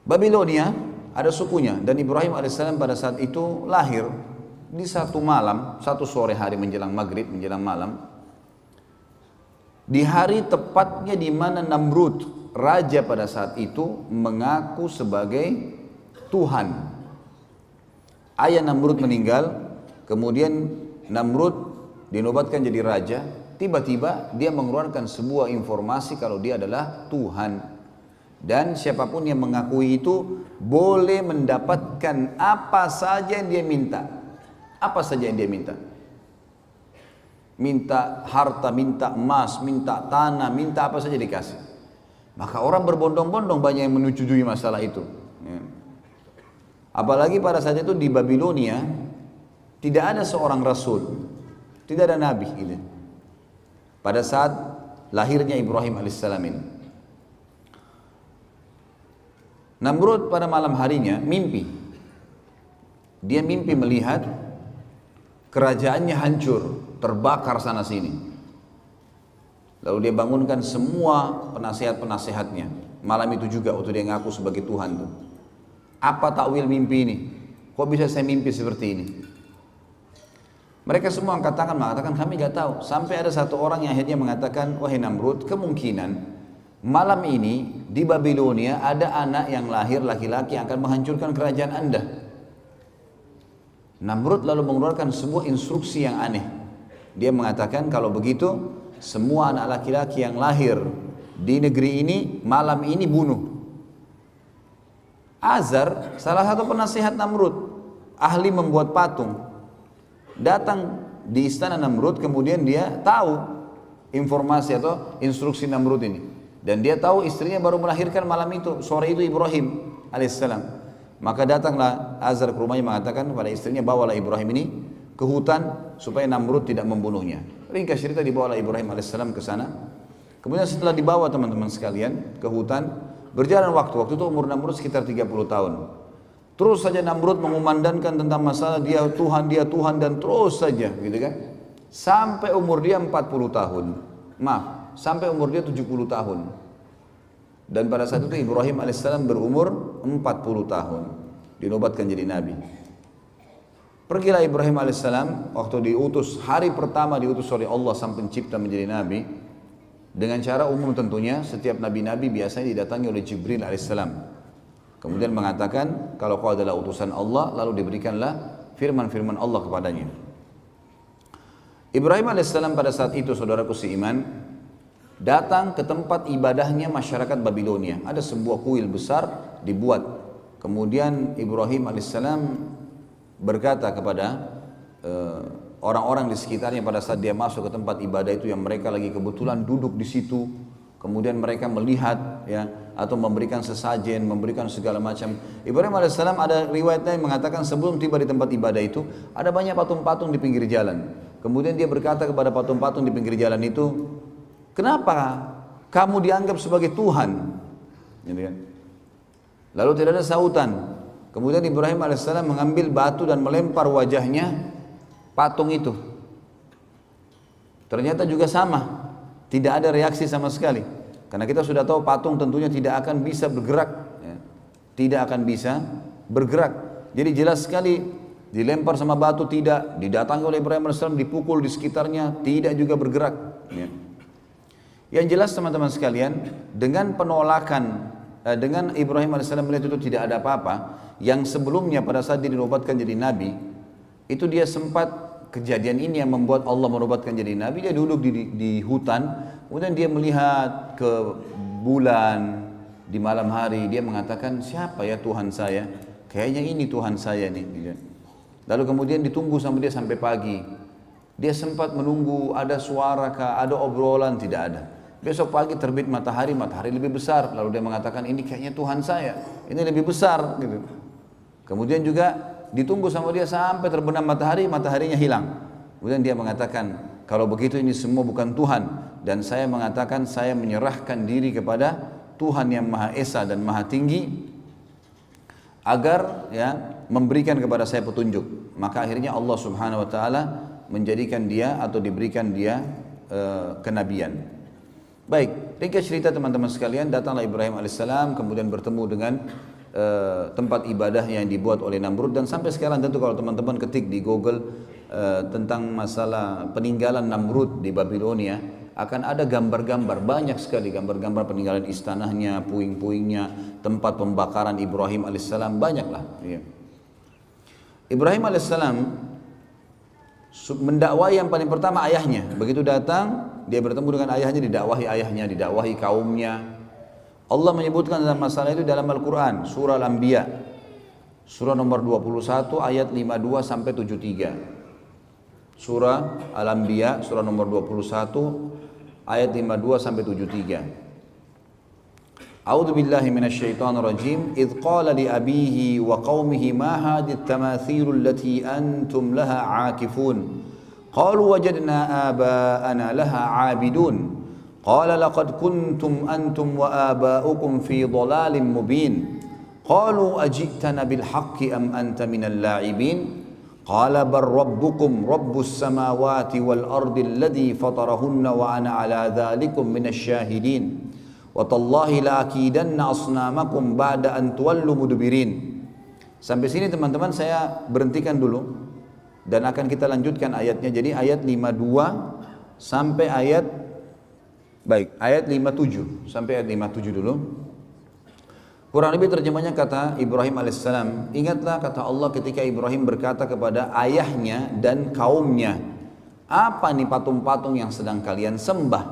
Babilonia ada sukunya dan Ibrahim alaihissalam pada saat itu lahir di satu malam, satu sore hari menjelang maghrib, menjelang malam. Di hari tepatnya di mana Namrud, raja pada saat itu, mengaku sebagai Tuhan. Ayah Namrud meninggal, kemudian Namrud dinobatkan jadi raja. Tiba-tiba dia mengeluarkan sebuah informasi kalau dia adalah Tuhan. Dan siapapun yang mengakui itu boleh mendapatkan apa saja yang dia minta. Apa saja yang dia minta. Minta harta, minta emas, minta tanah, minta apa saja dikasih. Maka orang berbondong-bondong banyak yang menyetujui masalah itu. Apalagi pada saat itu di Babilonia tidak ada seorang rasul, tidak ada nabi gitu. Pada saat lahirnya Ibrahim alaihissalam ini, Namrud pada malam harinya mimpi. Dia mimpi melihat kerajaannya hancur, terbakar sana sini. Lalu dia bangunkan semua penasehat-penasehatnya. Malam itu juga waktu dia ngaku sebagai Tuhan tuh. Apa takwil mimpi ini? Kok bisa saya mimpi seperti ini? Mereka semua angkat tangan mengatakan kami gak tahu. Sampai ada satu orang yang akhirnya mengatakan, wahai Namrud, kemungkinan malam ini di Babilonia ada anak yang lahir laki-laki yang akan menghancurkan kerajaan Anda. Namrud lalu mengeluarkan sebuah instruksi yang aneh. Dia mengatakan kalau begitu semua anak laki-laki yang lahir di negeri ini malam ini bunuh. Azar, salah satu penasihat Namrud, ahli membuat patung, datang di istana Namrud, kemudian dia tahu informasi atau instruksi Namrud ini. Dan dia tahu istrinya baru melahirkan malam itu, sore itu Ibrahim alaihissalam. Maka datanglah Azar ke rumahnya mengatakan kepada istrinya, bawalah Ibrahim ini ke hutan supaya Namrud tidak membunuhnya. Ringkas cerita, dibawalah Ibrahim alaihissalam ke sana. Kemudian setelah dibawa teman-teman sekalian ke hutan, berjalan waktu itu umur Namrud sekitar 30 tahun. Terus saja Namrud mengumandangkan tentang masalah dia Tuhan dan terus saja gitu kan. Sampai umur dia 40 tahun. Maaf, sampai umur dia 70 tahun. Dan pada saat itu Ibrahim alaihissalam berumur 40 tahun. Dinobatkan jadi nabi. Pergilah Ibrahim alaihissalam waktu diutus, hari pertama diutus oleh Allah sang pencipta menjadi nabi. Dengan cara umum tentunya, setiap nabi-nabi biasanya didatangi oleh Jibril alaihissalam. Kemudian mengatakan kalau kau adalah utusan Allah, lalu diberikanlah firman-firman Allah kepadanya. Ibrahim alaihissalam pada saat itu, saudaraku seiman, datang ke tempat ibadahnya masyarakat Babilonia. Ada sebuah kuil besar dibuat. Kemudian Ibrahim alaihissalam berkata kepada orang-orang di sekitarnya pada saat dia masuk ke tempat ibadah itu, yang mereka lagi kebetulan duduk di situ. Kemudian mereka melihat ya, atau memberikan sesajen, memberikan segala macam. Ibrahim alaihissalam ada riwayatnya yang mengatakan sebelum tiba di tempat ibadah itu ada banyak patung-patung di pinggir jalan. Kemudian dia berkata kepada patung-patung di pinggir jalan itu, kenapa kamu dianggap sebagai Tuhan? Gitu kan? Lalu tidak ada sautan. Kemudian Ibrahim alaihissalam mengambil batu dan melempar wajahnya patung itu. Ternyata juga sama. Tidak ada reaksi sama sekali. Karena kita sudah tahu patung tentunya tidak akan bisa bergerak. Ya. Tidak akan bisa bergerak. Jadi jelas sekali dilempar sama batu tidak. Didatangi oleh Ibrahim AS, dipukul di sekitarnya, tidak juga bergerak. Ya. Yang jelas teman-teman sekalian, dengan penolakan, dengan Ibrahim AS melihat itu tidak ada apa-apa, yang sebelumnya pada saat dia dinobatkan jadi nabi, itu dia sempat kejadian ini yang membuat Allah menobatkan jadi nabi. Dia duduk di hutan, kemudian dia melihat ke bulan di malam hari. Dia mengatakan, siapa ya Tuhan saya? Kayaknya ini Tuhan saya nih. Lalu kemudian ditunggu sama dia sampai pagi. Dia sempat menunggu ada suara kah, ada obrolan, tidak ada. Besok pagi terbit matahari, matahari lebih besar. Lalu dia mengatakan, ini kayaknya Tuhan saya, ini lebih besar gitu. Kemudian juga ditunggu sama dia sampai terbenam matahari, mataharinya hilang. Kemudian dia mengatakan, kalau begitu ini semua bukan Tuhan, dan saya mengatakan saya menyerahkan diri kepada Tuhan yang Maha Esa dan Maha Tinggi agar ya memberikan kepada saya petunjuk. Maka akhirnya Allah Subhanahu wa taala menjadikan dia atau diberikan dia kenabian. Baik, ringkas cerita teman-teman sekalian, datanglah Ibrahim alaihissalam kemudian bertemu dengan tempat ibadahnya yang dibuat oleh Namrud. Dan sampai sekarang tentu kalau teman-teman ketik di Google tentang masalah peninggalan Namrud di Babilonia, akan ada gambar-gambar, banyak sekali gambar-gambar peninggalan istananya, puing-puingnya, tempat pembakaran Ibrahim alaihissalam, banyaklah. Ya. Ibrahim alaihissalam mendakwai yang paling pertama ayahnya. Begitu datang, dia bertemu dengan ayahnya, didakwahi ayahnya, didakwahi kaumnya. Allah menyebutkan dalam masalah itu dalam Al-Quran, surah Al-Anbiya, surah nomor 21 ayat 52 sampai 73. Surah Al-Anbiya, surah nomor 21 ayat 52 sampai 73. A'udzu billahi minasyaitonir rajim. Idz qala li abihi wa qaumihi ma hadhihi at-tamathil allati antum laha 'akifun. Qalu wajadna aba'ana laha 'abidun. Qala laqad kuntum antum wa aba'ukum fi dhalalin mubin. Qalu aji'tana bil haqqi am anta minal la'ibin. Qala bal rabbukum rabbus samawati wal ardi alladhi fatarahunna wa ana ala dhalikum minasy syahidin. Wa tallahi la akidanna asnamakum ba'da an tuwallu mudbirin. Sampai sini teman-teman saya berhentikan dulu dan akan kita lanjutkan ayatnya. Jadi ayat 52 sampai ayat 57 sampai ayat 57 dulu. Kurang lebih terjemahnya kata Ibrahim alaihissalam, ingatlah kata Allah ketika Ibrahim berkata kepada ayahnya dan kaumnya, apa nih patung-patung yang sedang kalian sembah?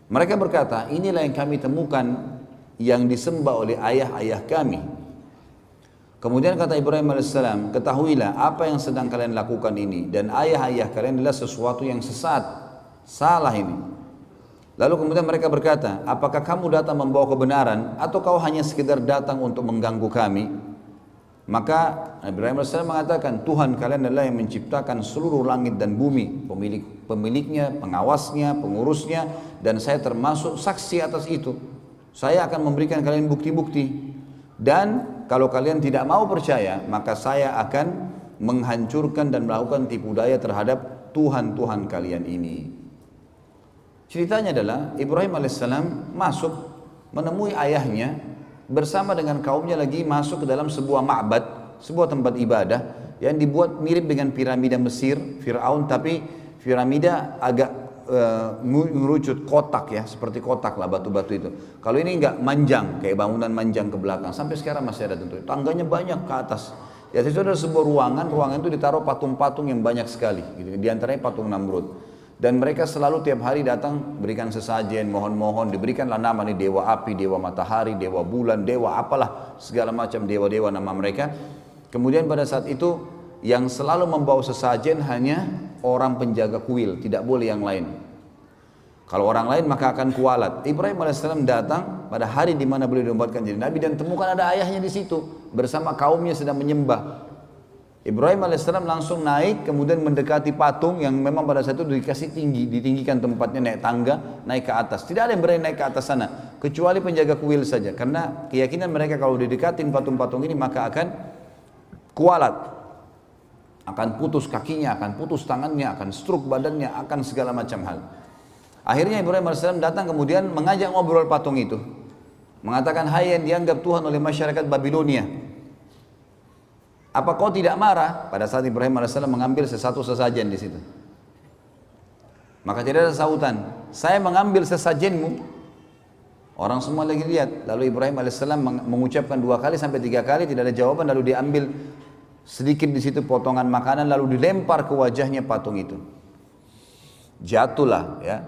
Mereka berkata, inilah yang kami temukan yang disembah oleh ayah-ayah kami. Kemudian kata Ibrahim alaihissalam, ketahuilah apa yang sedang kalian lakukan ini dan ayah-ayah kalian adalah sesuatu yang sesat, salah ini. Lalu kemudian mereka berkata, apakah kamu datang membawa kebenaran atau kau hanya sekedar datang untuk mengganggu kami? Maka Ibrahim AS mengatakan, Tuhan kalian adalah yang menciptakan seluruh langit dan bumi, pemiliknya, pengawasnya, pengurusnya, dan saya termasuk saksi atas itu. Saya akan memberikan kalian bukti-bukti. Dan kalau kalian tidak mau percaya, maka saya akan menghancurkan dan melakukan tipu daya terhadap Tuhan-Tuhan kalian ini. Ceritanya adalah Ibrahim alaihissalam masuk menemui ayahnya bersama dengan kaumnya lagi masuk ke dalam sebuah ma'bad, sebuah tempat ibadah yang dibuat mirip dengan piramida Mesir, Fir'aun, tapi piramida agak mengerucut kotak ya, seperti kotak lah batu-batu itu. Kalau ini enggak manjang, kayak bangunan manjang ke belakang, sampai sekarang masih ada tentu. Tangganya banyak ke atas. Ya itu ada sebuah ruangan itu ditaruh patung-patung yang banyak sekali, gitu. Di antaranya patung Namrud. Dan mereka selalu tiap hari datang berikan sesajen, mohon-mohon, diberikanlah nama nih dewa api, dewa matahari, dewa bulan, dewa apalah, segala macam dewa-dewa nama mereka. Kemudian pada saat itu yang selalu membawa sesajen hanya orang penjaga kuil, tidak boleh yang lain. Kalau orang lain maka akan kualat. Ibrahim alaihissalam datang pada hari di mana beliau dinobatkan jadi nabi dan temukan ada ayahnya di situ bersama kaumnya sedang menyembah. Ibrahim alaihissalam langsung naik, kemudian mendekati patung yang memang pada saat itu dikasih tinggi, ditinggikan tempatnya, naik tangga, naik ke atas. Tidak ada yang berani naik ke atas sana, kecuali penjaga kuil saja. Karena keyakinan mereka kalau didekatin patung-patung ini maka akan kualat, akan putus kakinya, akan putus tangannya, akan stroke badannya, akan segala macam hal. Akhirnya Ibrahim alaihissalam datang kemudian mengajak ngobrol patung itu, mengatakan, hai yang dianggap Tuhan oleh masyarakat Babilonia, apa kau tidak marah? Pada saat Ibrahim AS mengambil sesuatu sesajen di situ, maka tidak ada sautan. Saya mengambil sesajenmu. Orang semua lagi lihat. Lalu Ibrahim AS mengucapkan 2 kali sampai 3 kali, tidak ada jawaban. Lalu diambil sedikit di situ potongan makanan, lalu dilempar ke wajahnya patung itu. Jatuhlah ya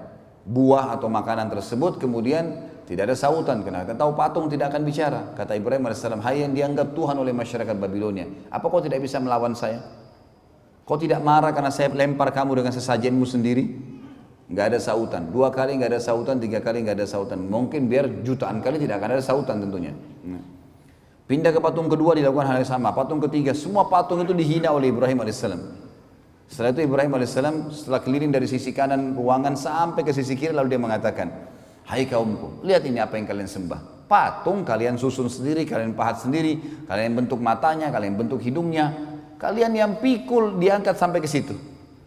buah atau makanan tersebut. Kemudian tidak ada sautan, karena kita tahu patung tidak akan bicara. Kata Ibrahim AS, hai yang dianggap Tuhan oleh masyarakat Babilonia, apa kau tidak bisa melawan saya? Kau tidak marah karena saya lempar kamu dengan sesajenmu sendiri? Nggak ada sautan. 2 kali nggak ada sautan, 3 kali nggak ada sautan. Mungkin biar jutaan kali tidak akan ada sautan tentunya. Pindah ke patung kedua dilakukan hal yang sama. Patung ketiga, semua patung itu dihina oleh Ibrahim AS. Setelah itu Ibrahim AS setelah keliling dari sisi kanan ruangan sampai ke sisi kiri, lalu dia mengatakan, hai kaumku, lihat ini apa yang kalian sembah. Patung kalian susun sendiri, kalian pahat sendiri, kalian bentuk matanya, kalian bentuk hidungnya, kalian yang pikul diangkat sampai ke situ.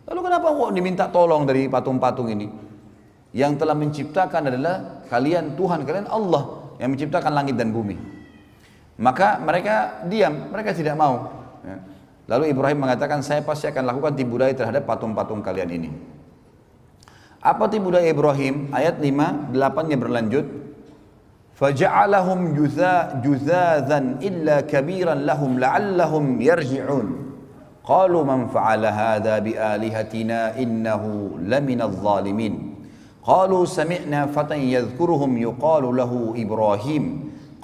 Lalu kenapa kok diminta tolong dari patung-patung ini? Yang telah menciptakan adalah kalian, Tuhan kalian Allah yang menciptakan langit dan bumi. Maka mereka diam, mereka tidak mau. Ya. Lalu Ibrahim mengatakan, saya pasti akan lakukan tipu daya terhadap patung-patung kalian ini. Apa tipu daya Ibrahim? Ayat 5, 8-nya berlanjut. فَجَعَلَهُمْ جُذَاذًا إِلَّا كَبِيرًا لَهُمْ لَعَلَّهُمْ يَرْجِعُونَ قَالُوا مَنْ فَعَلَ هَذَا بِآلِهَتِنَا إِنَّهُ لَمِنَ الظَّالِمِينَ قَالُوا سَمِعْنَا فَتًى يَذْكُرُهُمْ يُقَالُ لَهُ إِبْرَاهِيمُ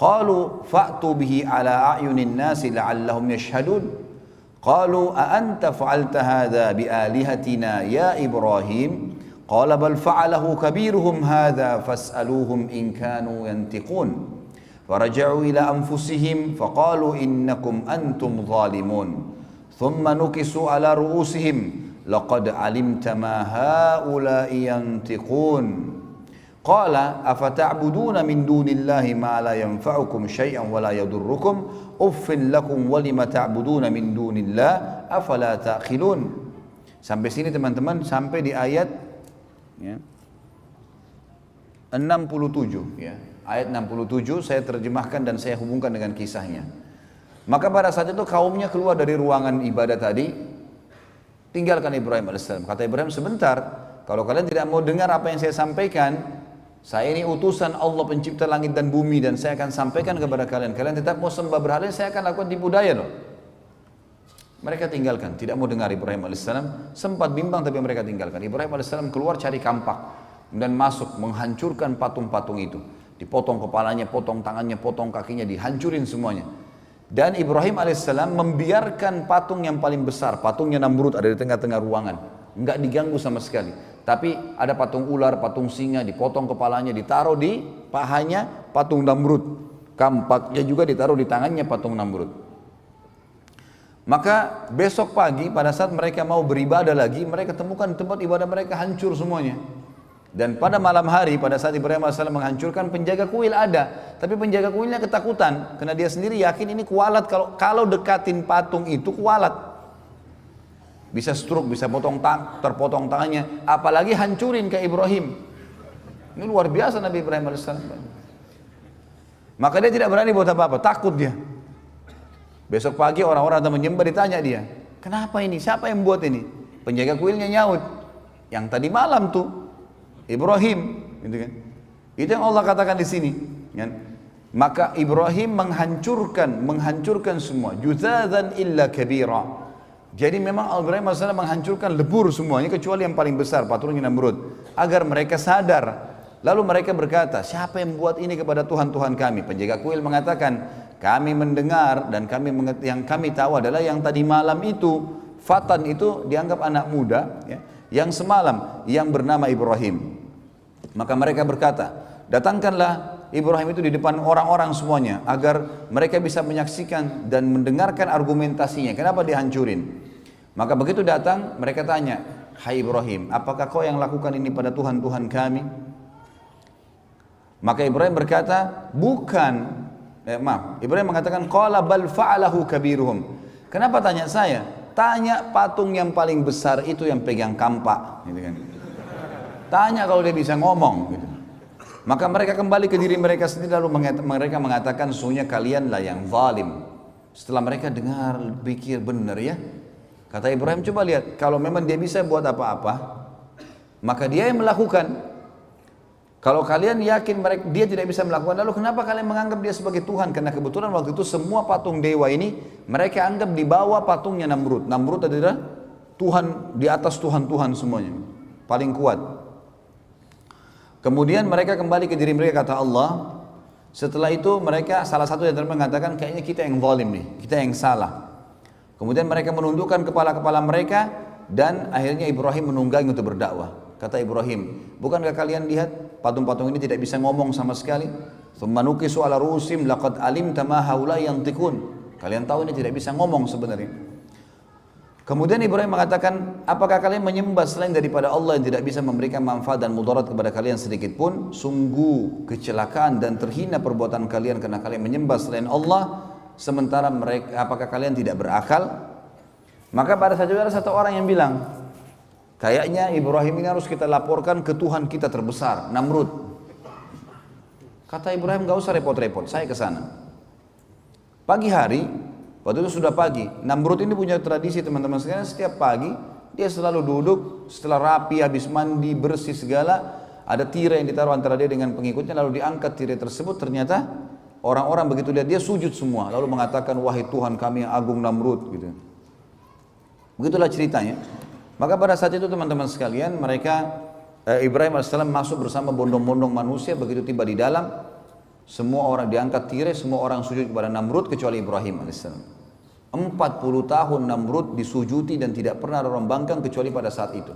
قَالُوا فَأْتُوا بِهِ عَلَى أَعْيُنِ النَّاسِ لَعَلَّهُمْ يَشْهَدُونَ قَالُوا أَأَنْتَ فَعَلْتَ هَذَا بِآلِهَتِنَا يَا إِبْرَاهِيمُ قال بل فعله كبيرهم هذا فاسألوهم إن كانوا ينطقون فرجعوا إلى أنفسهم فقالوا إنكم أنتم ظالمون ثم نكسوا على رؤوسهم لقد علمت ما هؤلاء ينطقون قال أفتعبدون من دون الله ما لا ينفعكم شيئا ولا يضركم أف لكم ولم تعبدون من دون الله أفلا تأخلون. Sampai sini teman-teman, sampai di ayat ya, 67 ya. Ayat 67 saya terjemahkan dan saya hubungkan dengan kisahnya. Maka pada saat itu kaumnya keluar dari ruangan ibadah tadi, tinggalkan Ibrahim AS. Kata Ibrahim, sebentar, kalau kalian tidak mau dengar apa yang saya sampaikan, saya ini utusan Allah pencipta langit dan bumi dan saya akan sampaikan kepada kalian. Kalian tetap mau sembah berhala, saya akan lakukan tipu daya loh. Mereka tinggalkan, tidak mau dengar Ibrahim AS. Sempat bimbang tapi mereka tinggalkan. Ibrahim AS keluar cari kampak dan masuk menghancurkan patung-patung itu. Dipotong kepalanya, potong tangannya, potong kakinya, dihancurin semuanya. Dan Ibrahim AS membiarkan patung yang paling besar, patungnya Namrud ada di tengah-tengah ruangan. Enggak diganggu sama sekali. Tapi ada patung ular, patung singa, dipotong kepalanya, ditaruh di pahanya patung Namrud. Kampaknya juga ditaruh di tangannya patung Namrud. Maka besok pagi pada saat mereka mau beribadah lagi, mereka temukan tempat ibadah mereka hancur semuanya. Dan pada malam hari pada saat Ibrahim AS menghancurkan, penjaga kuil ada, tapi penjaga kuilnya ketakutan karena dia sendiri yakin ini kualat, kalau dekatin patung itu kualat. Bisa stroke, bisa terpotong tangannya, apalagi hancurin ke Ibrahim. Ini luar biasa Nabi Ibrahim AS. Maka dia tidak berani buat apa-apa, takut dia. Besok pagi orang-orang yang menyembah ditanya dia, kenapa ini? Siapa yang buat ini? Penjaga kuilnya nyaut, yang tadi malam tuh Ibrahim, gitu kan? Itu yang Allah katakan di sini. Kan? Maka Ibrahim menghancurkan semua. Juzadzan illa kabira. Jadi memang Ibrahim AS menghancurkan lebur semuanya kecuali yang paling besar, patungnya Namrud, agar mereka sadar. Lalu mereka berkata, siapa yang buat ini kepada Tuhan-Tuhan kami? Penjaga kuil mengatakan, kami mendengar dan yang kami tahu adalah yang tadi malam itu, Fatan itu dianggap anak muda ya, yang semalam yang bernama Ibrahim. Maka mereka berkata, datangkanlah Ibrahim itu di depan orang-orang semuanya agar mereka bisa menyaksikan dan mendengarkan argumentasinya. Kenapa dihancurin? Maka begitu datang mereka tanya, hai Ibrahim, apakah kau yang lakukan ini pada Tuhan-Tuhan kami? Maka Ibrahim berkata, bukan. Ibrahim mengatakan, qala bal fa'alahu kabiruhum. Kenapa tanya saya? Tanya patung yang paling besar itu yang pegang kampak, gitu kan. Tanya kalau dia bisa ngomong, gitu. Maka mereka kembali ke diri mereka sendiri lalu mereka mengatakan, sesungguhnya kalianlah yang zalim. Setelah mereka dengar, pikir benar ya. Kata Ibrahim, coba lihat, kalau memang dia bisa buat apa-apa, maka dia yang melakukan. Kalau kalian yakin dia tidak bisa melakukan, lalu kenapa kalian menganggap dia sebagai Tuhan? Karena kebetulan waktu itu semua patung dewa ini mereka anggap di bawah patungnya Namrud. Namrud adalah Tuhan di atas Tuhan-Tuhan semuanya, paling kuat. Kemudian mereka kembali ke diri mereka, kata Allah. Setelah itu mereka salah satu yang mengatakan, kayaknya kita yang zalim nih, kita yang salah. Kemudian mereka menundukkan kepala-kepala mereka dan akhirnya Ibrahim menunggangi untuk berdakwah. Kata Ibrahim, bukankah kalian lihat patung-patung ini tidak bisa ngomong sama sekali? Tsumma nukisu ala ru'usim laqad alimta ma haula yantiqun. Kalian tahu ini tidak bisa ngomong sebenarnya. Kemudian Ibrahim mengatakan, apakah kalian menyembah selain daripada Allah yang tidak bisa memberikan manfaat dan mudarat kepada kalian sedikit pun? Sungguh kecelakaan dan terhina perbuatan kalian karena kalian menyembah selain Allah, sementara mereka, apakah kalian tidak berakal? Maka pada saat itu ada satu orang yang bilang, kayaknya Ibrahim ini harus kita laporkan ke Tuhan kita terbesar, Namrud. Kata Ibrahim, gak usah repot-repot, saya ke sana. Pagi hari, waktu itu sudah pagi. Namrud ini punya tradisi teman-teman sekalian, setiap pagi dia selalu duduk setelah rapi, habis mandi, bersih segala. Ada tirai yang ditaruh antara dia dengan pengikutnya, lalu diangkat tirai tersebut. Ternyata orang-orang begitu lihat dia sujud semua, lalu mengatakan, wahai Tuhan kami yang agung Namrud, gitu. Begitulah ceritanya. Maka pada saat itu teman-teman sekalian, Ibrahim AS masuk bersama bondong-bondong manusia. Begitu tiba di dalam, semua orang diangkat tirai, semua orang sujud kepada Namrud kecuali Ibrahim AS. 40 tahun Namrud disujuti dan tidak pernah ada orang bangkang kecuali pada saat itu.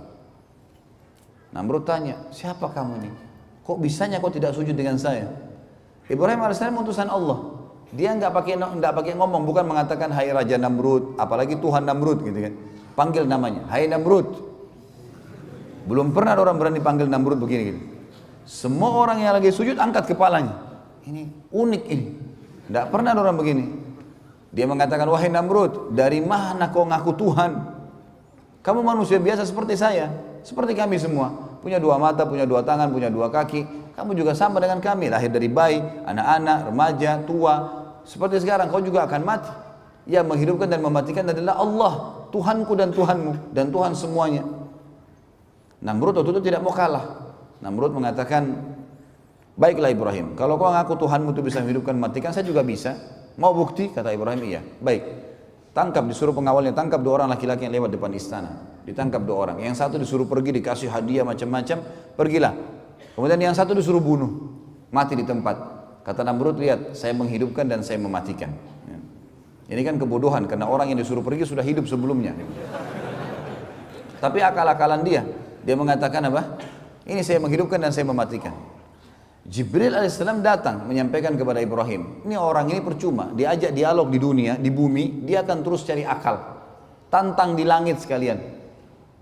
Namrud tanya, siapa kamu nih? Kok bisanya kau tidak sujud dengan saya? Ibrahim AS utusan Allah. Dia nggak pakai ngomong, bukan mengatakan hai Raja Namrud, apalagi Tuhan Namrud gitu kan. Panggil namanya, hai Namrud. Belum pernah ada orang berani panggil Namrud begini gitu. Semua orang yang lagi sujud angkat kepalanya. Ini unik ini. Nggak pernah ada orang begini. Dia mengatakan, wahai Namrud, dari mana kau ngaku Tuhan? Kamu manusia biasa seperti saya, seperti kami semua. Punya dua mata, punya dua tangan, punya dua kaki. Kamu juga sama dengan kami, lahir dari bayi, anak-anak, remaja, tua. Seperti sekarang kau juga akan mati. Yang menghidupkan dan mematikan adalah Allah, Tuhanku dan Tuhanmu, dan Tuhan semuanya. Namrud waktu itu tidak mau kalah. Namrud mengatakan, baiklah Ibrahim, kalau kau ngaku Tuhanmu itu bisa menghidupkan, mematikan, saya juga bisa. Mau bukti? Kata Ibrahim, iya. Baik. Tangkap, disuruh pengawalnya, tangkap 2 orang laki-laki yang lewat depan istana. Ditangkap 2 orang. Yang satu disuruh pergi, dikasih hadiah macam-macam, pergilah. Kemudian yang satu disuruh bunuh, mati di tempat. Kata Namrud, lihat, saya menghidupkan dan saya mematikan. Ini kan kebodohan, karena orang yang disuruh pergi sudah hidup sebelumnya. Tapi akal-akalan dia mengatakan apa? Ini saya menghidupkan dan saya mematikan. Jibril alaihissalam datang menyampaikan kepada Ibrahim, ini orang ini percuma, diajak dialog di dunia, di bumi, dia akan terus cari akal. Tantang di langit sekalian.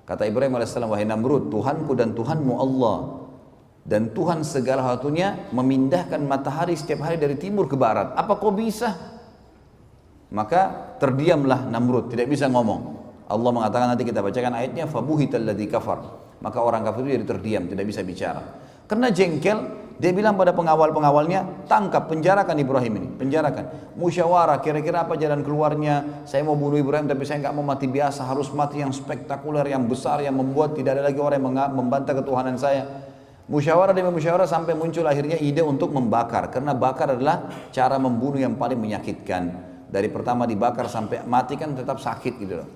Kata Ibrahim alaihissalam, wahai Namrud, Tuhanku dan Tuhanmu Allah. Dan Tuhan segala satunya memindahkan matahari setiap hari dari timur ke barat. Apa kau bisa? Maka terdiamlah Namrud, tidak bisa ngomong. Allah mengatakan, nanti kita bacakan ayatnya, fabuhital ladzi kafar. Maka orang kafir itu jadi terdiam, tidak bisa bicara. Karena jengkel, dia bilang pada pengawal-pengawalnya, tangkap, penjarakan Ibrahim ini, penjarakan. Musyawarah, kira-kira apa jalan keluarnya? Saya mau bunuh Ibrahim, tapi saya nggak mau mati biasa, harus mati yang spektakuler, yang besar, yang membuat tidak ada lagi orang yang membantah ketuhanan saya. Musyawarah demi musyawarah sampai muncul akhirnya ide untuk membakar, karena bakar adalah cara membunuh yang paling menyakitkan. Dari pertama dibakar sampai mati kan tetap sakit gitu loh.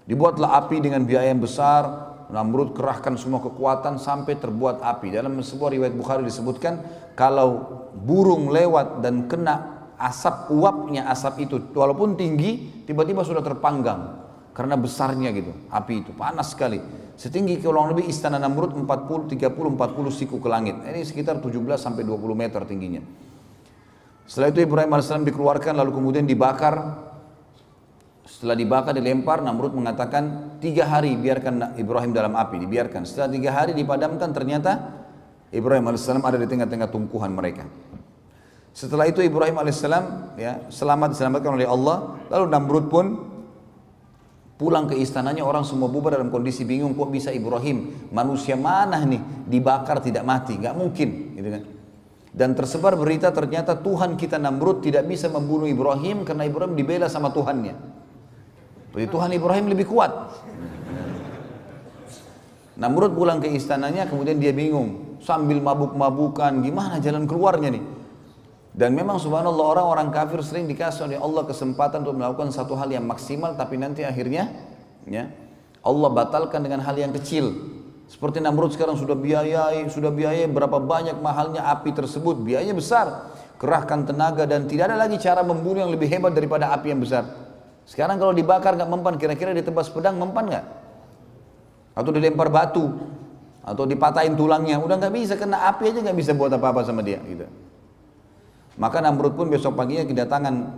Dibuatlah api dengan biaya yang besar. Namrud kerahkan semua kekuatan sampai terbuat api. Dalam sebuah riwayat Bukhari disebutkan, kalau burung lewat dan kena asap, uapnya asap itu walaupun tinggi, tiba-tiba sudah terpanggang karena besarnya gitu. Api itu panas sekali. Setinggi kurang lebih istana Namrud 30-40 siku ke langit. Ini sekitar 17 sampai 20 meter tingginya. Setelah itu Ibrahim AS dikeluarkan lalu kemudian dibakar. Setelah dibakar, dilempar, Namrud mengatakan 3 hari biarkan Ibrahim dalam api, dibiarkan. Setelah 3 hari dipadamkan, ternyata Ibrahim AS ada di tengah-tengah tumpuhan mereka. Setelah itu Ibrahim AS diselamatkan oleh Allah. Lalu Namrud pun pulang ke istananya, orang semua bubar dalam kondisi bingung, kok bisa Ibrahim, manusia mana nih dibakar tidak mati, nggak mungkin, gitu kan? Dan tersebar berita ternyata Tuhan kita Namrud tidak bisa membunuh Ibrahim karena Ibrahim dibela sama Tuhannya. Jadi Tuhan Ibrahim lebih kuat. Namrud pulang ke istananya, kemudian dia bingung, sambil mabuk-mabukan, gimana jalan keluarnya nih? Dan memang subhanallah orang-orang kafir sering dikasih oleh Allah kesempatan untuk melakukan satu hal yang maksimal, tapi nanti akhirnya ya, Allah batalkan dengan hal yang kecil. Seperti Namrud sekarang sudah biayai berapa banyak mahalnya api tersebut, biayanya besar, kerahkan tenaga dan tidak ada lagi cara membunuh yang lebih hebat daripada api yang besar. Sekarang kalau dibakar nggak mempan, kira-kira ditebas pedang mempan nggak? Atau dilempar batu, atau dipatahin tulangnya, udah nggak bisa, karena api aja nggak bisa buat apa-apa sama dia. Gitu. Maka Namrud pun besok paginya kedatangan,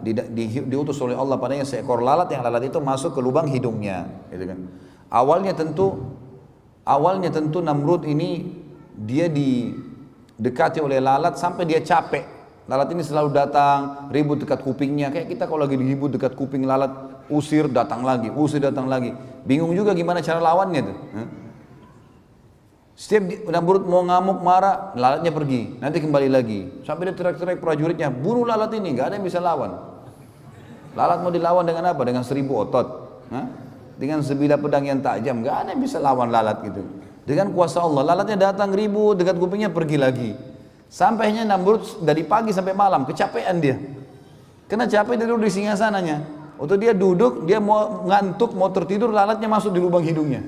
diutus oleh Allah padanya seekor lalat, yang lalat itu masuk ke lubang hidungnya. Gitu kan. Awalnya tentu Namrud ini dia didekati oleh lalat sampai dia capek. Lalat ini selalu datang, ribut dekat kupingnya. Kayak kita kalau lagi ribut dekat kuping lalat, usir datang lagi. Bingung juga gimana cara lawannya tuh. Setiap Namrud mau ngamuk, marah, lalatnya pergi. Nanti kembali lagi. Sampai dia teriak-teriak prajuritnya, bunuh lalat ini, nggak ada yang bisa lawan. Lalat mau dilawan dengan apa? Dengan 1000 otot. Hah? Dengan sebilah pedang yang tajam. Gak ada yang bisa lawan lalat gitu. Dengan kuasa Allah. Lalatnya datang ribut dekat kupingnya, pergi lagi. Sampainya Namrud dari pagi sampai malam. Kecapean dia. Kena capek dia duduk di singgasananya. Waktu dia duduk, dia mau ngantuk, mau tertidur, lalatnya masuk di lubang hidungnya.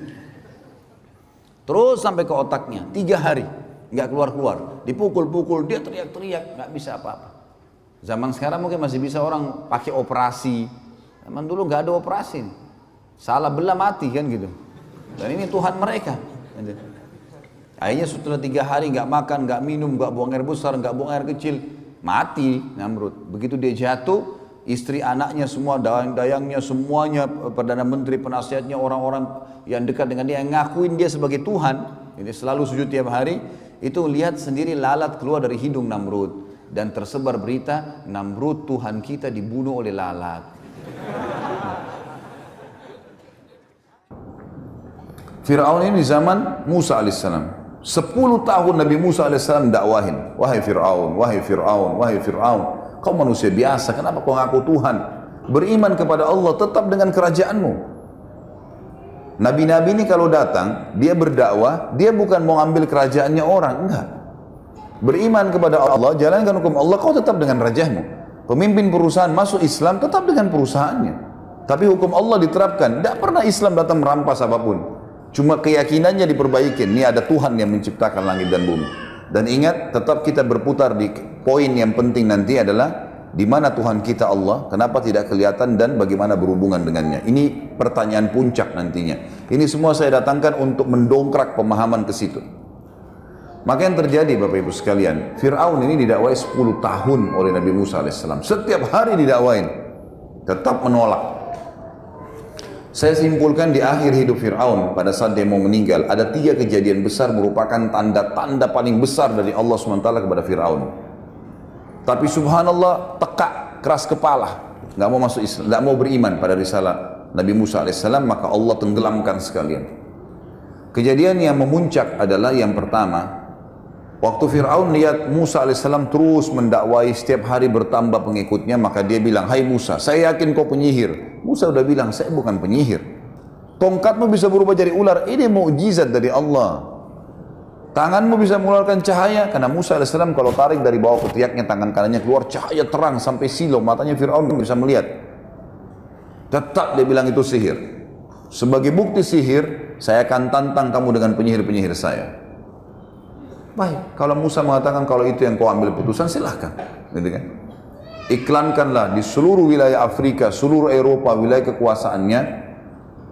Terus sampai ke otaknya. 3 hari. Gak keluar-keluar. Dipukul-pukul, dia teriak-teriak. Gak bisa apa-apa. Zaman sekarang mungkin masih bisa orang pakai operasi. Zaman dulu nggak ada operasi. Salah belah mati kan gitu. Dan ini Tuhan mereka. Akhirnya setelah 3 hari nggak makan, nggak minum, nggak buang air besar, nggak buang air kecil, mati Namrud. Begitu dia jatuh, istri anaknya semua, dayang-dayangnya semuanya, perdana menteri, penasihatnya, orang-orang yang dekat dengan dia, yang ngakuin dia sebagai Tuhan, ini selalu sujud tiap hari, itu lihat sendiri lalat keluar dari hidung Namrud. Dan tersebar berita Namrud Tuhan kita dibunuh oleh lalat. Fir'aun ini di zaman Musa alaihissalam. 10 tahun Nabi Musa alaihissalam dakwahin, wahai Fir'aun, wahai Fir'aun, wahai Fir'aun, kau manusia biasa, kenapa kau ngaku Tuhan? Beriman kepada Allah, tetap dengan kerajaanmu. Nabi-nabi ini kalau datang, dia berdakwah, dia bukan mau ambil kerajaannya orang, enggak. Beriman kepada Allah, jalankan hukum Allah, kau tetap dengan rajahmu. Pemimpin perusahaan masuk Islam, tetap dengan perusahaannya. Tapi hukum Allah diterapkan. Tidak pernah Islam datang merampas apapun. Cuma keyakinannya diperbaiki. Ini ada Tuhan yang menciptakan langit dan bumi. Dan ingat, tetap kita berputar di poin yang penting nanti adalah di mana Tuhan kita Allah, kenapa tidak kelihatan dan bagaimana berhubungan dengannya. Ini pertanyaan puncak nantinya. Ini semua saya datangkan untuk mendongkrak pemahaman ke situ. Maka yang terjadi Bapak Ibu sekalian, Fir'aun ini didakwai 10 tahun oleh Nabi Musa alaihissalam. Setiap hari didakwain, tetap menolak. Saya simpulkan di akhir hidup Fir'aun, pada saat dia mau meninggal, ada 3 kejadian besar merupakan tanda-tanda paling besar dari Allah SWT kepada Fir'aun. Tapi subhanallah, tekak, keras kepala, nggak mau masuk Islam, nggak mau beriman pada risalah Nabi Musa alaihissalam, maka Allah tenggelamkan sekalian. Kejadian yang memuncak adalah yang pertama, waktu Fir'aun lihat Musa alaihissalam terus mendakwai, setiap hari bertambah pengikutnya, maka dia bilang, hai Musa, saya yakin kau penyihir. Musa udah bilang, saya bukan penyihir. Tongkatmu bisa berubah jadi ular, ini mukjizat dari Allah. Tanganmu bisa mengeluarkan cahaya, karena Musa alaihissalam kalau tarik dari bawah ketiaknya, tangan kanannya keluar cahaya terang sampai silau, matanya Fir'aun bisa melihat. Tetap dia bilang itu sihir. Sebagai bukti sihir, saya akan tantang kamu dengan penyihir-penyihir saya. Baik, kalau Musa mengatakan kalau itu yang kau ambil putusan, silahkan. Gitu kan? Iklankanlah di seluruh wilayah Afrika, seluruh Eropa, wilayah kekuasaannya,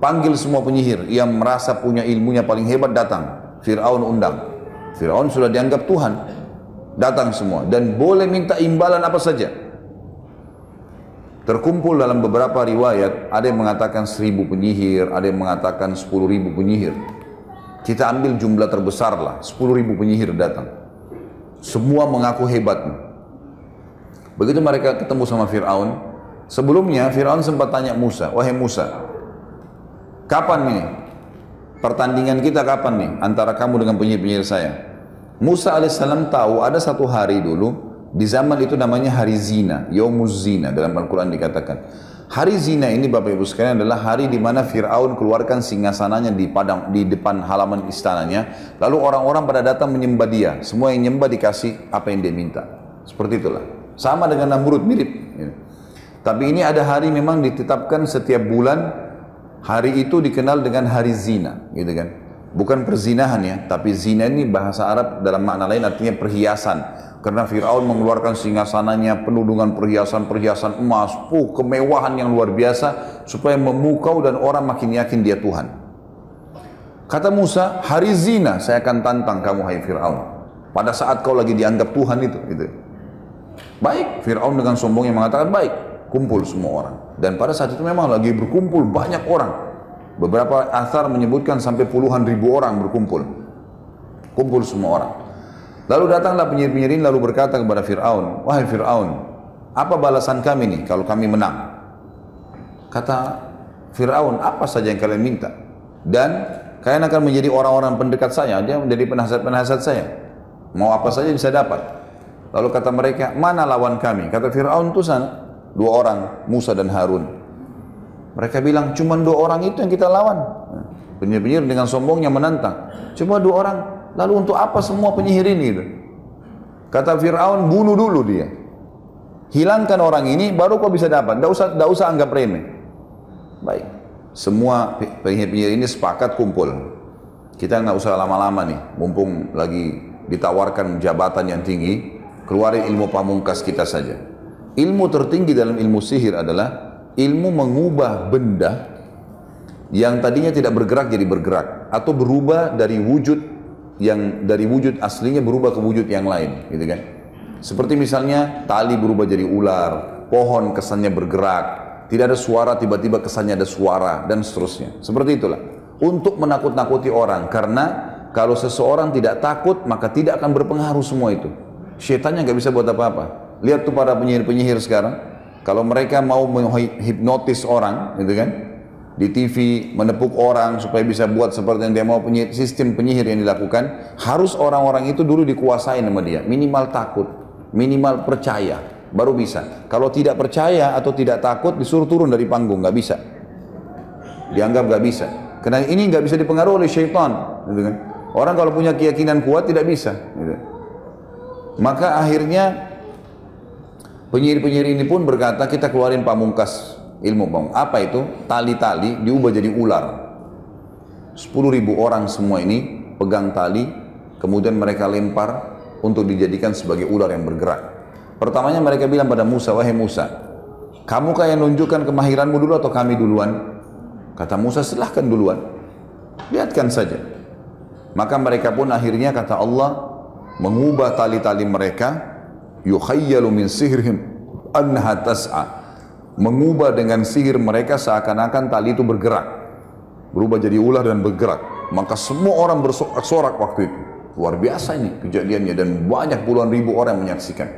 panggil semua penyihir yang merasa punya ilmunya paling hebat datang. Fir'aun undang. Fir'aun sudah dianggap Tuhan. Datang semua dan boleh minta imbalan apa saja. Terkumpul dalam beberapa riwayat, ada yang mengatakan 1000 penyihir, ada yang mengatakan 10.000 penyihir. Kita ambil jumlah terbesar lah, 10.000 penyihir datang. Semua mengaku hebat. Begitu mereka ketemu sama Fir'aun, sebelumnya Fir'aun sempat tanya Musa, wahai Musa, kapan nih pertandingan kita, kapan nih antara kamu dengan penyihir-penyihir saya? Musa alaihissalam tahu ada satu hari dulu, di zaman itu namanya hari zina, Yaumuz Zina, dalam Al-Quran dikatakan. Hari zina ini Bapak Ibu sekalian adalah hari di mana Fir'aun keluarkan singgasananya di depan halaman istananya. Lalu orang-orang pada datang menyembah dia. Semua yang menyembah dikasih apa yang dia minta. Seperti itulah. Sama dengan Namrud, mirip. Tapi ini ada hari memang ditetapkan setiap bulan. Hari itu dikenal dengan hari zina, gitu kan? Bukan perzinahan ya, tapi zina ini bahasa Arab dalam makna lain artinya perhiasan. Karena Fir'aun mengeluarkan singgasananya penuh dengan perhiasan-perhiasan emas, kemewahan yang luar biasa, supaya memukau dan orang makin yakin dia Tuhan. Kata Musa, hari zina saya akan tantang kamu hai Fir'aun. Pada saat kau lagi dianggap Tuhan itu. Gitu. Baik, Fir'aun dengan sombongnya mengatakan baik, kumpul semua orang. Dan pada saat itu memang lagi berkumpul banyak orang. Beberapa athar menyebutkan sampai puluhan ribu orang berkumpul. Kumpul semua orang. Lalu datanglah penyihir-penyihir ini lalu berkata kepada Fir'aun, wahai Fir'aun, apa balasan kami nih kalau kami menang? Kata Fir'aun, apa saja yang kalian minta? Dan kalian akan menjadi orang-orang pendekat saya, dia menjadi penasihat-penasihat saya. Mau apa saja bisa dapat. Lalu kata mereka, mana lawan kami? Kata Fir'aun itu sana. dua orang, Musa dan Harun. Mereka bilang, cuma dua orang itu yang kita lawan. Penyihir-penyihir dengan sombongnya menantang. Cuma dua orang, lalu untuk apa semua penyihir ini? Kata Fir'aun, bunuh dulu dia. Hilangkan orang ini, baru kau bisa dapat. Tidak usah anggap remeh. Baik. Semua penyihir-penyihir ini sepakat kumpul. Kita nggak usah lama-lama nih, mumpung lagi ditawarkan jabatan yang tinggi, keluarin ilmu pamungkas kita saja. Ilmu tertinggi dalam ilmu sihir adalah ilmu mengubah benda yang tadinya tidak bergerak jadi bergerak, atau berubah dari wujud aslinya berubah ke wujud yang lain, gitu kan? Seperti misalnya tali berubah jadi ular, pohon kesannya bergerak, tidak ada suara tiba-tiba kesannya ada suara, dan seterusnya. Seperti itulah. Untuk menakut-nakuti orang, karena kalau seseorang tidak takut maka tidak akan berpengaruh semua itu. Syaitannya nggak bisa buat apa-apa. Lihat tuh para penyihir-penyihir sekarang, kalau mereka mau menghipnotis orang, gitu kan, di TV menepuk orang supaya bisa buat seperti yang dia mau, sistem penyihir yang dilakukan, harus orang-orang itu dulu dikuasain sama dia, minimal takut, minimal percaya, baru bisa. Kalau tidak percaya atau tidak takut, disuruh turun dari panggung, nggak bisa, dianggap nggak bisa, karena ini nggak bisa dipengaruhi oleh syaitan, gitu kan. Orang kalau punya keyakinan kuat tidak bisa, gitu. Maka akhirnya penyihir-penyihir ini pun berkata, kita keluarin pamungkas ilmu pamungkas. Apa itu? Tali-tali diubah jadi ular. 10.000 orang semua ini pegang tali, kemudian mereka lempar untuk dijadikan sebagai ular yang bergerak. Pertamanya mereka bilang pada Musa, wahai Musa, kamukah yang menunjukkan kemahiranmu dulu atau kami duluan? Kata Musa, silahkan duluan, lihatkan saja. Maka mereka pun akhirnya, kata Allah, mengubah tali-tali mereka, yukhayyalu min sihrihim annaha tas'a, mengubah dengan sihir mereka seakan-akan tali itu bergerak, berubah jadi ular dan bergerak. Maka semua orang bersorak-sorak waktu itu. Luar biasa ini kejadiannya, dan banyak puluhan ribu orang yang menyaksikan.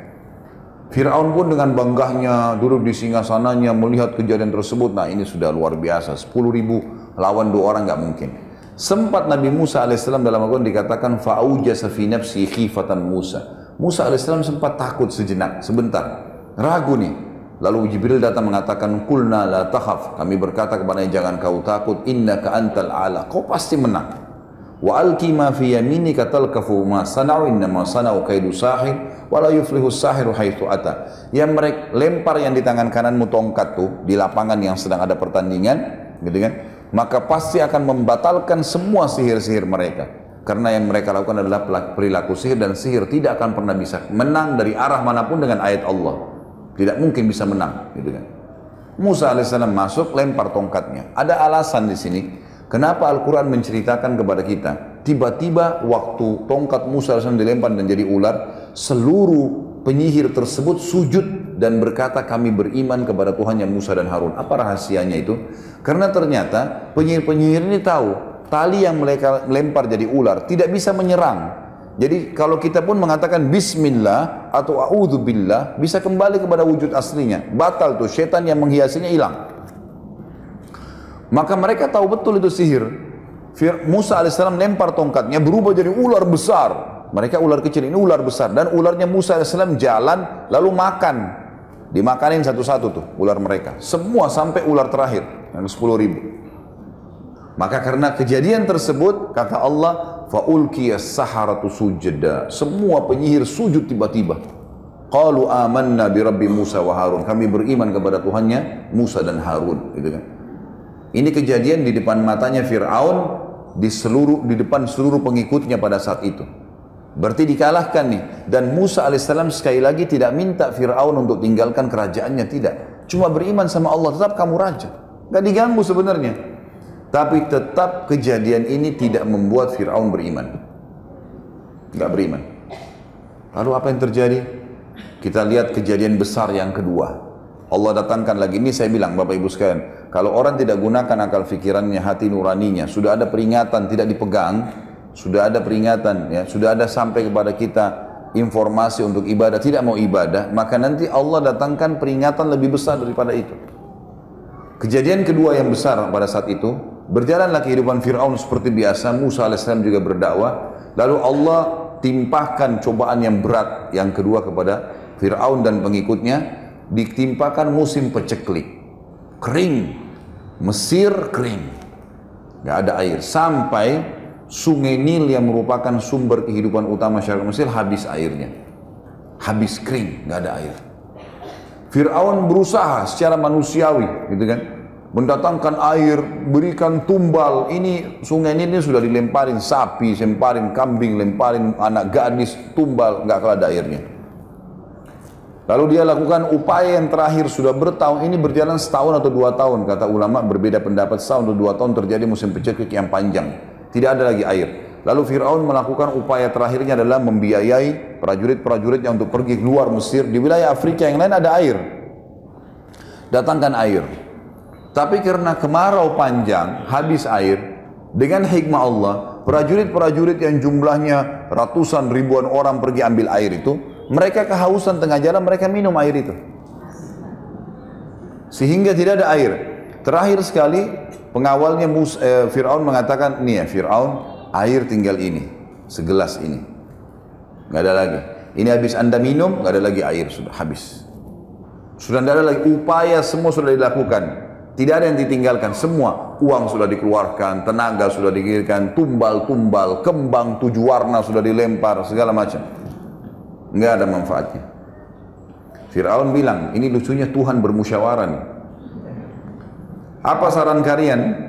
Fir'aun pun dengan banggahnya duduk di singgasananya melihat kejadian tersebut. Nah, ini sudah luar biasa, 10.000 lawan 2 orang nggak mungkin. Sempat Nabi Musa alaihissalam dalam Al-Quran dikatakan fa'ujasa fi nafsi khifatan Musa. Musa alaihissalam sempat takut sejenak, sebentar, ragu nih. Lalu Jibril datang mengatakan, kulna la takhaf, kami berkata kepadanya, jangan kau takut, innaka antal ala, kau pasti menang. Wa alqi ma fi yaminika talqafu ma sana'u innama sana'u kaidu sahir wa la yuflihu sahiru haitsu ata. Yang mereka lempar yang di tangan kananmu tongkat tuh di lapangan yang sedang ada pertandingan, gitu kan? Maka pasti akan membatalkan semua sihir-sihir mereka. Karena yang mereka lakukan adalah perilaku sihir, dan sihir tidak akan pernah bisa menang dari arah manapun dengan ayat Allah. Tidak mungkin bisa menang, gitu kan? Musa alaihissalam masuk, lempar tongkatnya. Ada alasan di sini. Kenapa Al-Quran menceritakan kepada kita? Tiba-tiba waktu tongkat Musa alaihissalam dilempar dan jadi ular, seluruh penyihir tersebut sujud dan berkata, kami beriman kepada Tuhan yang Musa dan Harun. Apa rahasianya itu? Karena ternyata penyihir-penyihir ini tahu tali yang mereka lempar jadi ular tidak bisa menyerang. Jadi kalau kita pun mengatakan bismillah atau a'udzubillah, bisa kembali kepada wujud aslinya. Batal tuh, setan yang menghiasinya hilang. Maka mereka tahu betul itu sihir. Musa alaihissalam lempar tongkatnya berubah jadi ular besar. Mereka ular kecil, ini ular besar. Dan ularnya Musa alaihissalam jalan lalu makan. Dimakanin satu-satu tuh ular mereka. Semua sampai ular terakhir yang 10.000. Maka karena kejadian tersebut, kata Allah, fa'ulqiyas saharatu sujada. Semua penyihir sujud tiba-tiba. Qalu amanna bi rabbi Musa wa Harun. Kami beriman kepada Tuhannya Musa dan Harun, gitu kan. Ini kejadian di depan matanya Fir'aun, di depan seluruh pengikutnya pada saat itu. Berarti dikalahkan nih. Dan Musa alaihissalam sekali lagi tidak minta Fir'aun untuk tinggalkan kerajaannya, tidak. Cuma beriman sama Allah, tetap kamu raja. Gak diganggu sebenarnya. Tapi tetap kejadian ini tidak membuat Fir'aun beriman. Gak beriman. Lalu apa yang terjadi? Kita lihat kejadian besar yang kedua. Allah datangkan lagi. Ini saya bilang Bapak Ibu sekalian, kalau orang tidak gunakan akal fikirannya, hati nuraninya, sudah ada peringatan tidak dipegang, sudah ada peringatan, ya, sudah ada sampai kepada kita informasi untuk ibadah, tidak mau ibadah, maka nanti Allah datangkan peringatan lebih besar daripada itu. Kejadian kedua yang besar pada saat itu, berjalanlah kehidupan Fir'aun seperti biasa. Musa alaihissalam juga berdakwah. Lalu Allah timpahkan cobaan yang berat yang kedua kepada Fir'aun dan pengikutnya. ditimpakan musim peceklik. Kering. Mesir kering. Nggak ada air. Sampai sungai Nil yang merupakan sumber kehidupan utama masyarakat Mesir habis airnya. Habis kering, nggak ada air. Fir'aun berusaha secara manusiawi, gitu kan, mendatangkan air, berikan tumbal. Ini sungai ini sudah dilemparin sapi, lemparin kambing, lemparin anak gadis, tumbal, nggak kalah ada airnya. Lalu dia lakukan upaya yang terakhir, sudah bertahun, ini berjalan setahun atau 2 tahun, kata ulama berbeda pendapat, setahun atau 2 tahun terjadi musim peceklik yang panjang, tidak ada lagi air. Lalu Fir'aun melakukan upaya terakhirnya adalah membiayai prajurit-prajuritnya untuk pergi keluar Mesir. Di wilayah Afrika yang lain ada air, datangkan air. Tapi karena kemarau panjang, habis air, dengan hikmah Allah, prajurit-prajurit yang jumlahnya ratusan ribuan orang pergi ambil air itu, mereka kehausan tengah jalan, mereka minum air itu. Sehingga tidak ada air. Terakhir sekali, pengawalnya Fir'aun mengatakan, nih ya Fir'aun, air tinggal ini, segelas ini. Nggak ada lagi. Ini habis anda minum, nggak ada lagi air, sudah habis. Sudah tidak ada lagi, upaya semua sudah dilakukan, tidak ada yang ditinggalkan, semua uang sudah dikeluarkan, tenaga sudah dikirimkan, tumbal-tumbal, kembang 7 warna sudah dilempar, segala macam, nggak ada manfaatnya. Fir'aun bilang, ini lucunya Tuhan bermusyawarah nih. Apa saran kalian?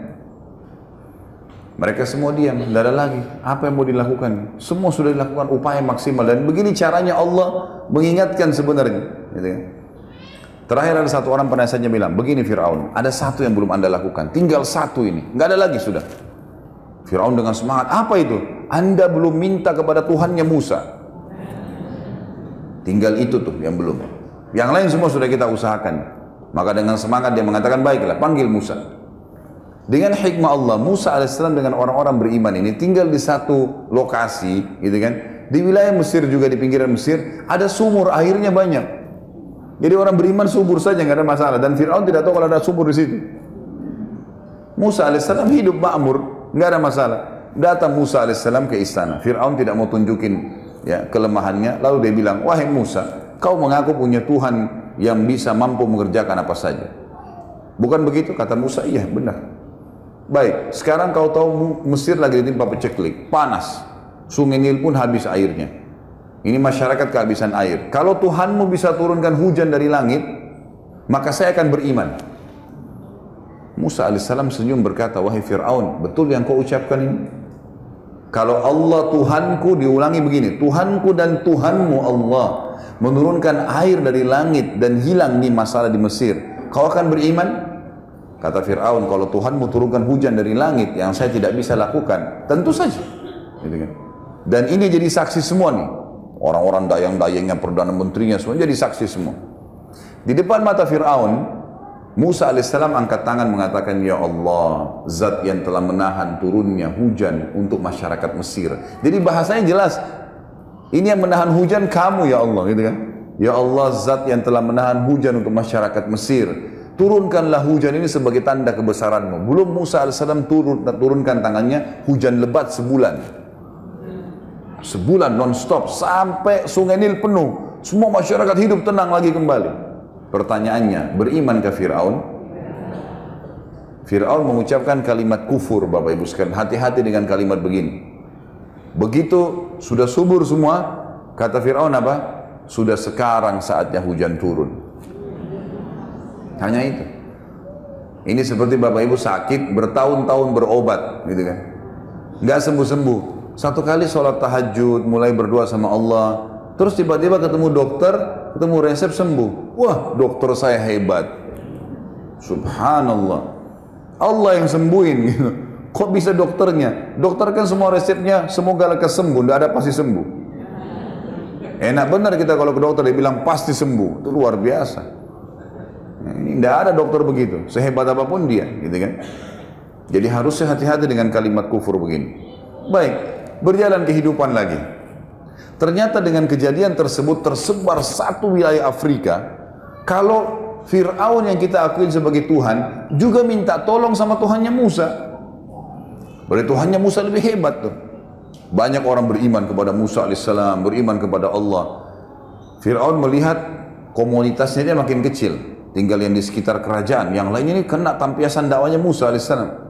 Mereka semua diam, tidak ada lagi. Apa yang mau dilakukan? Semua sudah dilakukan upaya maksimal, dan begini caranya Allah mengingatkan sebenarnya, gitu kan? Terakhir ada satu orang penasihatnya bilang, begini Fir'aun, ada satu yang belum anda lakukan, tinggal satu ini, nggak ada lagi sudah. Fir'aun dengan semangat, apa itu? Anda belum minta kepada Tuhannya Musa. Tinggal itu tuh yang belum. Yang lain semua sudah kita usahakan. Maka dengan semangat dia mengatakan, baiklah, panggil Musa. Dengan hikmah Allah, Musa alaihissalam dengan orang-orang beriman ini tinggal di satu lokasi, gitu kan? Di wilayah Mesir juga, di pinggiran Mesir, ada sumur, airnya banyak. Jadi orang beriman subur saja, nggak ada masalah. Dan Fir'aun tidak tahu kalau ada sumur di situ. Musa alaihissalam hidup makmur, nggak ada masalah. Datang Musa alaihissalam ke istana. Fir'aun tidak mau tunjukin ya kelemahannya. Lalu dia bilang, wahai Musa, kau mengaku punya Tuhan yang bisa mampu mengerjakan apa saja. Bukan begitu? Kata Musa, iya benar. Baik, sekarang kau tahu Mesir lagi ditimpa peceklik, panas, sungai Nil pun habis airnya. Ini masyarakat kehabisan air. Kalau Tuhanmu bisa turunkan hujan dari langit, maka saya akan beriman. Musa alaihissalam senyum berkata, wahai Fir'aun, betul yang kau ucapkan ini? Kalau Allah Tuhanku, diulangi begini, Tuhanku dan Tuhanmu Allah menurunkan air dari langit dan hilang nih masalah di Mesir, kau akan beriman? Kata Fir'aun, kalau Tuhanmu turunkan hujan dari langit yang saya tidak bisa lakukan, tentu saja. Dan ini jadi saksi semua nih. Orang-orang dayang-dayangnya, Perdana Menterinya, semua jadi saksi semua. Di depan mata Fir'aun, Musa alaihissalam angkat tangan mengatakan, ya Allah, zat yang telah menahan turunnya hujan untuk masyarakat Mesir. Jadi bahasanya jelas, ini yang menahan hujan kamu ya Allah, gitu kan? Ya Allah, zat yang telah menahan hujan untuk masyarakat Mesir, turunkanlah hujan ini sebagai tanda kebesaranmu. Belum Musa alaihissalam turunkan tangannya, hujan lebat sebulan. Sebulan non-stop sampai sungai Nil penuh. Semua masyarakat hidup tenang lagi kembali. Pertanyaannya, berimankah Fir'aun? Fir'aun mengucapkan kalimat kufur, Bapak Ibu sekalian. Hati-hati dengan kalimat begini. Begitu sudah subur semua, kata Fir'aun apa? Sudah sekarang saatnya hujan turun. Hanya itu. Ini seperti Bapak Ibu sakit bertahun-tahun berobat, gitu kan? Nggak sembuh-sembuh. Satu kali sholat tahajud, mulai berdoa sama Allah, terus tiba-tiba ketemu dokter, ketemu resep sembuh. Wah, dokter saya hebat. Subhanallah. Allah yang sembuhin gitu. Kok bisa dokternya? Dokter kan semua resepnya semoga lekas sembuh, tidak ada pasti sembuh. Enak benar kita kalau ke dokter dia bilang pasti sembuh, itu luar biasa. Ini tidak ada dokter begitu, sehebat apapun dia, gitu kan? Jadi harusnya hati-hati dengan kalimat kufur begini. Baik, berjalan kehidupan lagi. Ternyata dengan kejadian tersebut tersebar satu wilayah Afrika. Kalau Fir'aun yang kita akui sebagai Tuhan juga minta tolong sama Tuhannya Musa. Berarti Tuhannya Musa lebih hebat tuh. Banyak orang beriman kepada Musa alaihissalam, beriman kepada Allah. Fir'aun melihat komunitasnya dia makin kecil. Tinggal yang di sekitar kerajaan. Yang lainnya ini kena tampiasan dakwanya Musa alaihissalam.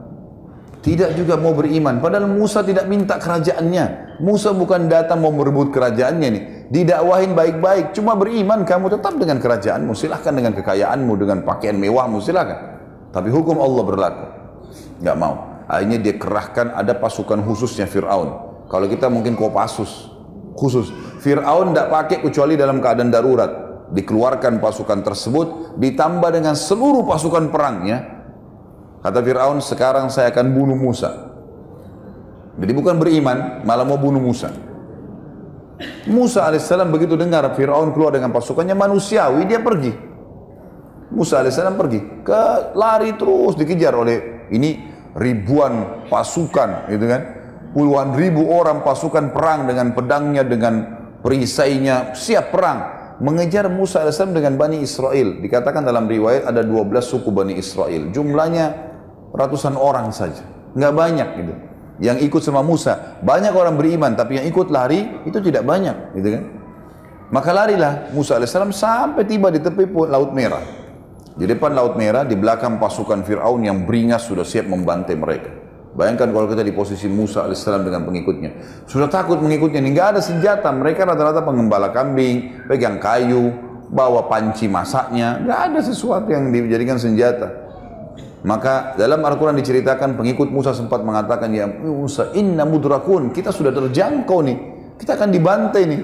Tidak juga mau beriman. Padahal Musa tidak minta kerajaannya. Musa bukan datang mau merebut kerajaannya nih. Didakwahin baik-baik. Cuma beriman kamu tetap dengan kerajaanmu. Silahkan dengan kekayaanmu, dengan pakaian mewahmu, silahkan. Tapi hukum Allah berlaku. Nggak mau. Akhirnya dia kerahkan, ada pasukan khususnya Fir'aun. Kalau kita mungkin Kopassus khusus. Fir'aun tidak pakai kecuali dalam keadaan darurat. Dikeluarkan pasukan tersebut, ditambah dengan seluruh pasukan perangnya. Kata Fir'aun, sekarang saya akan bunuh Musa. Jadi bukan beriman, malah mau bunuh Musa. Musa alaihissalam begitu dengar Fir'aun keluar dengan pasukannya manusiawi, dia pergi. Musa alaihissalam pergi, lari terus dikejar oleh ini ribuan pasukan, gitu kan? Puluhan ribu orang pasukan perang dengan pedangnya, dengan perisainya, siap perang. Mengejar Musa alaihissalam dengan Bani Israel. Dikatakan dalam riwayat ada 12 suku Bani Israel. Jumlahnya ratusan orang saja, nggak banyak gitu. Yang ikut sama Musa, banyak orang beriman, tapi yang ikut lari itu tidak banyak, gitu kan? Maka larilah Musa alaihissalam sampai tiba di tepi Laut Merah. Di depan Laut Merah, di belakang pasukan Fir'aun yang beringas sudah siap membantai mereka. Bayangkan kalau kita di posisi Musa alaihissalam dengan pengikutnya, sudah takut mengikutnya, nggak ada senjata. Mereka rata-rata pengembala kambing, pegang kayu, bawa panci masaknya, nggak ada sesuatu yang dijadikan senjata. Maka dalam Al-Quran diceritakan pengikut Musa sempat mengatakan, ya Musa, inna mudrakun, kita sudah terjangkau nih, kita akan dibantai nih.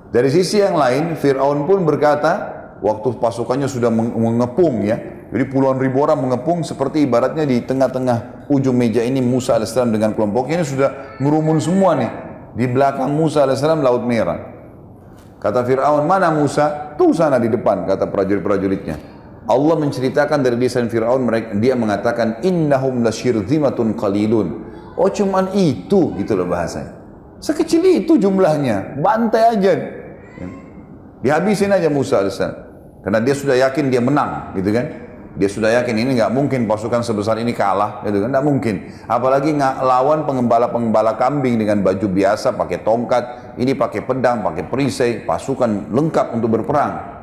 Dari sisi yang lain, Fir'aun pun berkata, waktu pasukannya sudah mengepung ya, jadi puluhan ribu orang mengepung, seperti ibaratnya di tengah-tengah ujung meja ini Musa alaihissalam dengan kelompoknya ini sudah merumun semua nih. Di belakang Musa alaihissalam Laut Merah. Kata Fir'aun, mana Musa? Tuh sana di depan, kata prajurit-prajuritnya. Allah menceritakan dari lisan Fir'aun, dia mengatakan innahum lasyirzimatun qalilun. Oh cuman itu, gitu loh bahasanya. Sekecil itu jumlahnya, bantai aja. Dihabisin aja Musa alaihissalam. Karena dia sudah yakin dia menang, gitu kan? Dia sudah yakin ini nggak mungkin pasukan sebesar ini kalah, gitu kan? Nggak mungkin. Apalagi lawan pengembala kambing dengan baju biasa, pakai tongkat, ini pakai pedang, pakai perisai, pasukan lengkap untuk berperang.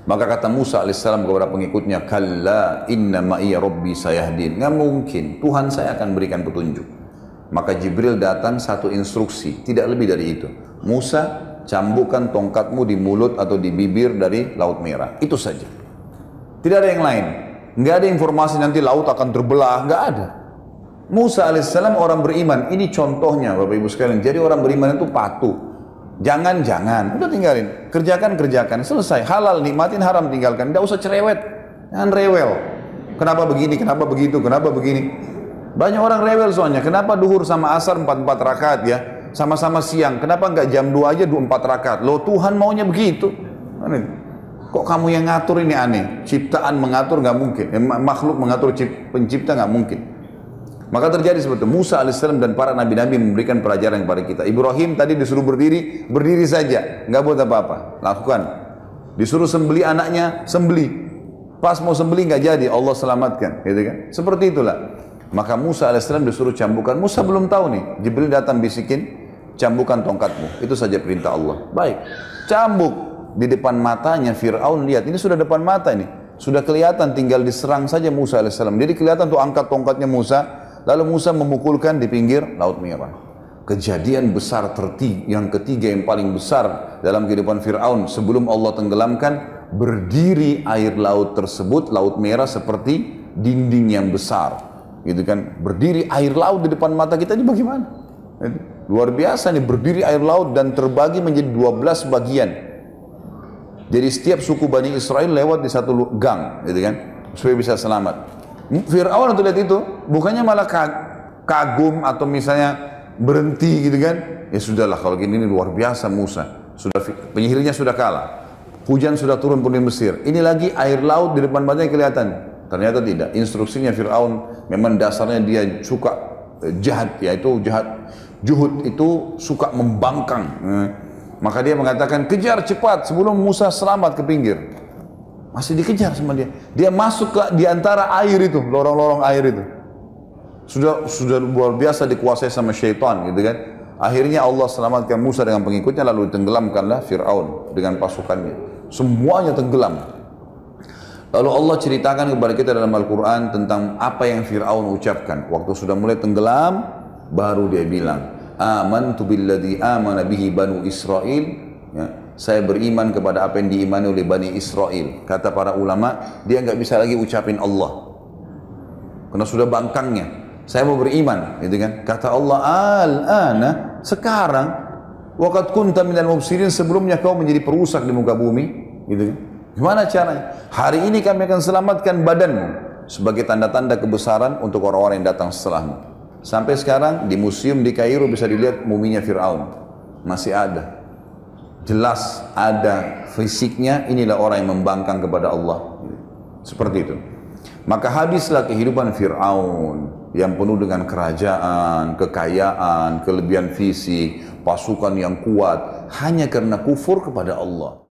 Maka kata Musa alaihissalam kepada pengikutnya, kalla inna ma'iya rabbi sayahdin. Nggak mungkin, Tuhan saya akan berikan petunjuk. Maka Jibril datang satu instruksi, tidak lebih dari itu. Musa, cambukkan tongkatmu di mulut atau di bibir dari Laut Merah. Itu saja. Tidak ada yang lain. Nggak ada informasi nanti laut akan terbelah, nggak ada. Musa alaihissalam orang beriman. Ini contohnya Bapak Ibu sekalian. Jadi orang beriman itu patuh. Jangan, udah tinggalin, kerjakan, selesai, halal, nikmatin, haram tinggalkan, tidak usah cerewet, jangan rewel, kenapa begini, kenapa begitu, kenapa begini, banyak orang rewel soalnya, kenapa duhur sama asar 4 rakaat ya, sama-sama siang, kenapa nggak jam 2 aja 4 rakaat, loh Tuhan maunya begitu, kok kamu yang ngatur ini aneh, ciptaan mengatur nggak mungkin, makhluk mengatur pencipta nggak mungkin. Maka terjadi seperti itu. Musa alaihissalam dan para nabi-nabi memberikan pelajaran kepada kita. Ibrahim tadi disuruh berdiri saja, nggak buat apa-apa, lakukan. Disuruh sembeli anaknya, sembeli. Pas mau sembeli nggak jadi, Allah selamatkan, gitu kan? Seperti itulah. Maka Musa alaihissalam disuruh cambukan. Musa belum tahu nih. Jibril datang bisikin, cambukan tongkatmu. Itu saja perintah Allah. Baik, cambuk di depan matanya Fir'aun. Lihat, ini sudah depan mata ini, sudah kelihatan, tinggal diserang saja Musa alaihissalam. Jadi kelihatan tuh angkat tongkatnya Musa. Lalu Musa memukulkan di pinggir Laut Merah. Kejadian besar yang ketiga yang paling besar dalam kehidupan Fir'aun sebelum Allah tenggelamkan, berdiri air laut tersebut, Laut Merah seperti dinding yang besar, gitu kan? Berdiri air laut di depan mata kita, ini bagaimana? Luar biasa nih, berdiri air laut dan terbagi menjadi 12 bagian. Jadi setiap suku Bani Israel lewat di satu gang, gitu kan? Supaya bisa selamat. Fir'aun untuk lihat itu, bukannya malah kagum atau misalnya berhenti gitu kan. Ya sudahlah, kalau gini ini luar biasa Musa. Sudah penyihirnya sudah kalah. Hujan sudah turun pun di Mesir. Ini lagi air laut di depan matanya kelihatan. Ternyata tidak. Instruksinya Fir'aun memang dasarnya dia suka jahat, yaitu jahat. Juhud itu suka membangkang. Maka dia mengatakan, kejar cepat sebelum Musa selamat ke pinggir. Masih dikejar sama dia. Dia masuk ke di antara air itu, lorong-lorong air itu. Sudah luar biasa dikuasai sama syaitan, gitu kan. Akhirnya Allah selamatkan Musa dengan pengikutnya, lalu ditenggelamkanlah Fir'aun dengan pasukannya. semuanya tenggelam. Lalu Allah ceritakan kepada kita dalam Al-Quran tentang apa yang Fir'aun ucapkan. Waktu sudah mulai tenggelam, baru dia bilang, amantu billadhi amana bihi banu Israel. Ya, saya beriman kepada apa yang diimani oleh Bani Israel. Kata para ulama, dia nggak bisa lagi ucapin Allah, karena sudah bangkangnya. Saya mau beriman, gitu kan? Kata Allah, al-ana, sekarang, waqad kunta minal mufsidin, sebelumnya kau menjadi perusak di muka bumi, gitu kan? Gimana caranya? Hari ini kami akan selamatkan badanmu sebagai tanda-tanda kebesaran untuk orang-orang yang datang setelahmu. Sampai sekarang di museum di Kairo bisa dilihat muminya Fir'aun. Masih ada. Jelas ada fisiknya, inilah orang yang membangkang kepada Allah. Seperti itu. Maka habislah kehidupan Fir'aun yang penuh dengan kerajaan, kekayaan, kelebihan fisik, pasukan yang kuat, hanya karena kufur kepada Allah.